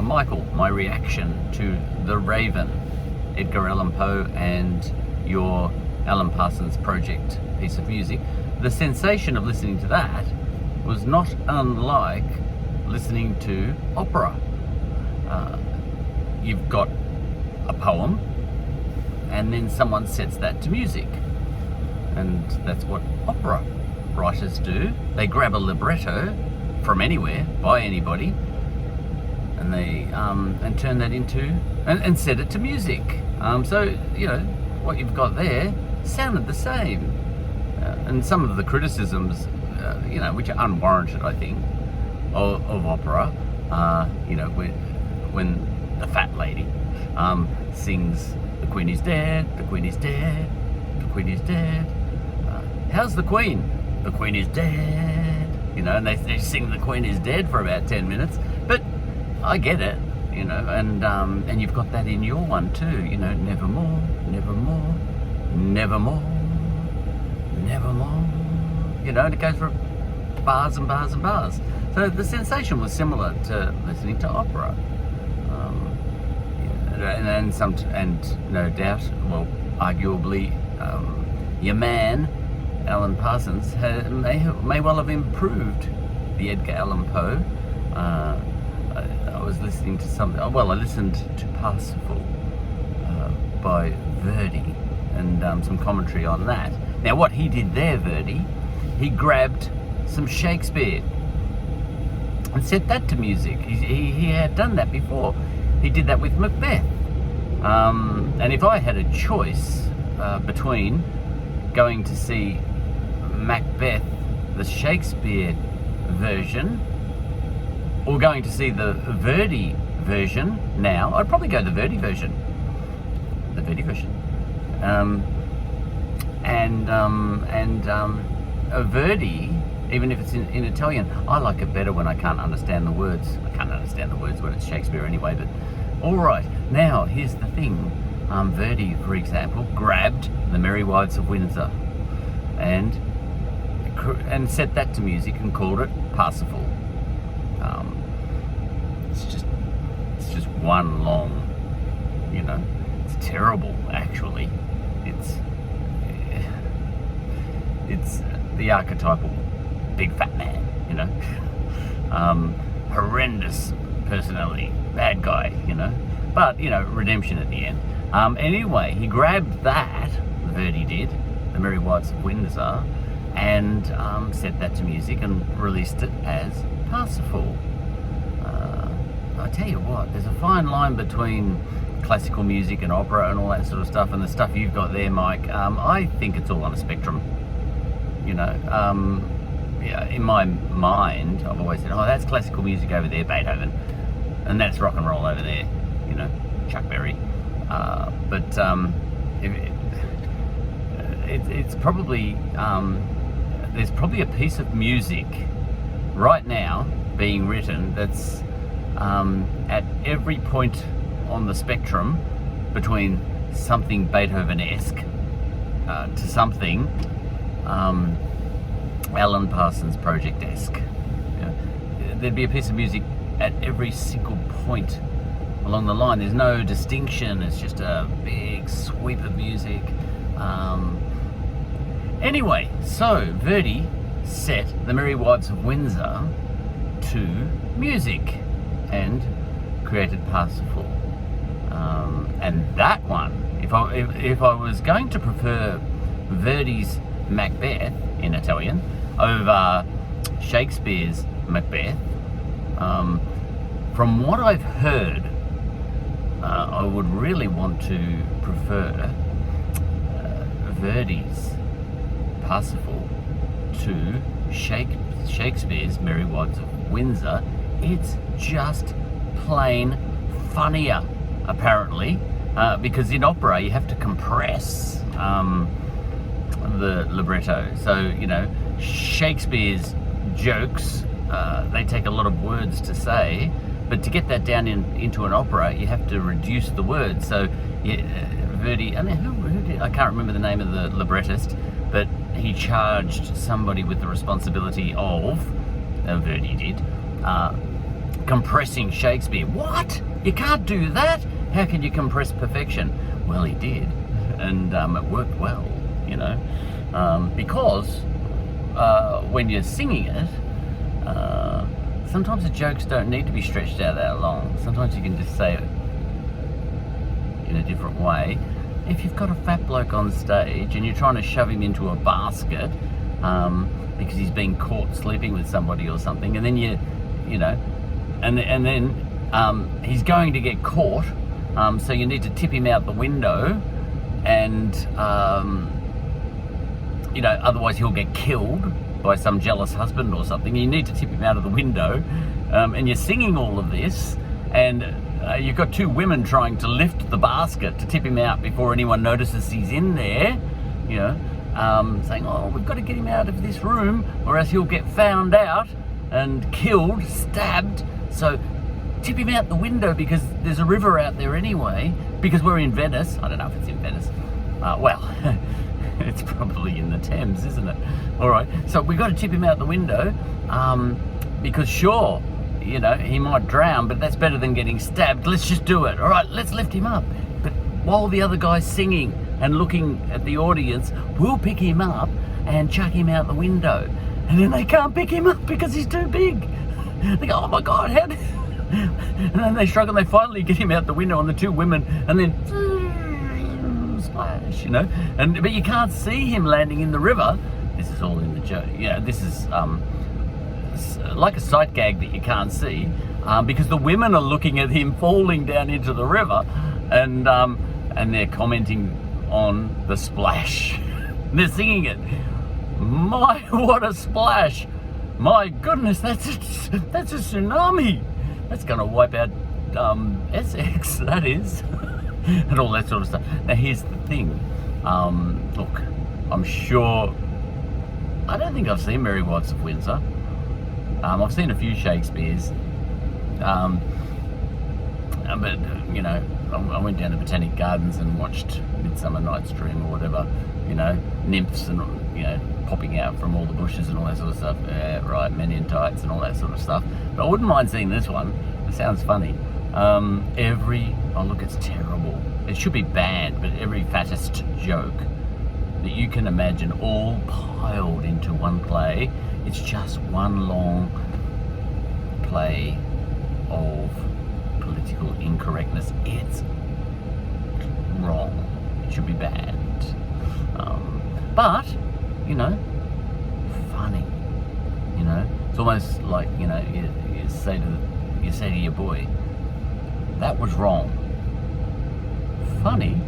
Michael, my reaction to The Raven, Edgar Allan Poe, and your Alan Parsons Project piece of music. The sensation of listening to that was not unlike listening to opera. You've got a poem, and then someone sets that to music. And that's what opera writers do. They grab a libretto from anywhere, by anybody, and they and turn that into, and set it to music. So, you know, what you've got there sounded the same. And some of the criticisms, you know, which are unwarranted, I think, of opera, you know, when the fat lady sings, "The Queen is dead, the Queen is dead, the Queen is dead. How's the Queen? The Queen is dead." You know, and they sing "The Queen is dead" for about 10 minutes. But I get it, you know, and you've got that in your one too, you know, nevermore, nevermore, nevermore, nevermore. You know, and it goes for bars and bars and bars. So the sensation was similar to listening to opera. And no doubt, well, arguably, your man, Alan Parsons, may well have improved the Edgar Allan Poe. I was listening to I listened to Parsifal by Verdi, and some commentary on that. Now, what he did there, Verdi, he grabbed some Shakespeare and set that to music. He had done that before. He did that with Macbeth. And if I had a choice between going to see Macbeth, the Shakespeare version, or going to see the Verdi version now, I'd probably go the Verdi version. The Verdi version. Verdi, even if it's in Italian, I like it better when I can't understand the words. I can't understand the words when it's Shakespeare anyway, but all right. Now, here's the thing. Verdi, for example, grabbed The Merry Wives of Windsor and set that to music and called it Parsifal. It's just one long, you know, it's terrible, actually. It's the archetypal big fat man, you know, horrendous personality, bad guy, you know, but, you know, redemption at the end. Anyway, he grabbed that, Verdi did, The Merry Wives of Windsor, and set that to music and released it as Parsifal. I tell you what, there's a fine line between classical music and opera and all that sort of stuff, and the stuff you've got there, Mike. I think it's all on a spectrum, you know. Yeah, in my mind, I've always said, oh, that's classical music over there, Beethoven, and that's rock and roll over there, you know, Chuck Berry. It's probably, there's probably a piece of music right now being written that's at every point on the spectrum between something Beethoven-esque to something Alan Parsons Project-esque. You know, there'd be a piece of music at every single point along the line. There's no distinction. It's just a big sweep of music. Anyway, so Verdi set The Merry Wives of Windsor to music and created Parsifal. And that one, if I was going to prefer Verdi's Macbeth in Italian over Shakespeare's Macbeth, from what I've heard, I would really want to prefer Verdi's Parsifal to Shakespeare's Merry Wives of Windsor. It's just plain funnier, apparently, because in opera you have to compress the libretto. So, you know, Shakespeare's jokes, they take a lot of words to say, but to get that down into an opera, you have to reduce the words. So, yeah, Verdi, I mean, who did, I can't remember the name of the librettist, but he charged somebody with the responsibility of, Verdi did, compressing Shakespeare. What? You can't do that? How can you compress perfection? Well, he did, and it worked well, you know, because when you're singing it, sometimes the jokes don't need to be stretched out that long. Sometimes you can just say it in a different way. If you've got a fat bloke on stage and you're trying to shove him into a basket because he's been caught sleeping with somebody or something, and then you know, and then he's going to get caught, so you need to tip him out the window, and you know, otherwise he'll get killed by some jealous husband or something. You need to tip him out of the window, and you're singing all of this, and you've got two women trying to lift the basket to tip him out before anyone notices he's in there, you know, saying, oh, we've got to get him out of this room or else he'll get found out and killed, stabbed. So tip him out the window because there's a river out there anyway, because we're in Venice. I don't know if it's in Venice. Well, it's probably in the Thames, isn't it? All right, so we've got to tip him out the window because sure, you know, he might drown, but that's better than getting stabbed. Let's just do it. All right, let's lift him up. But while the other guy's singing and looking at the audience, we'll pick him up and chuck him out the window. And then they can't pick him up because he's too big. They go, oh my God, how did... And then they struggle and they finally get him out the window on the two women, and then splash, you know. But you can't see him landing in the river. This is all in the joke. Yeah, this is like a sight gag that you can't see, because the women are looking at him falling down into the river, and they're commenting on the splash. They're singing it. My, what a splash! My goodness, that's a tsunami. That's going to wipe out Essex. That is, and all that sort of stuff. Now here's the thing. Look, I'm sure. I don't think I've seen Merry Wives of Windsor. I've seen a few Shakespeares, but you know, I went down to Botanic Gardens and watched Midsummer Night's Dream or whatever, you know, nymphs and, you know, popping out from all the bushes and all that sort of stuff. Yeah, right, men in tights and all that sort of stuff. But I wouldn't mind seeing this one. It sounds funny. Oh look, it's terrible. It should be banned, but every fattest joke that you can imagine all piled into one play. It's just one long play of political incorrectness. It's wrong. It should be banned. But, you know, funny. You know, it's almost like, you know, you say to your boy, that was wrong. Funny.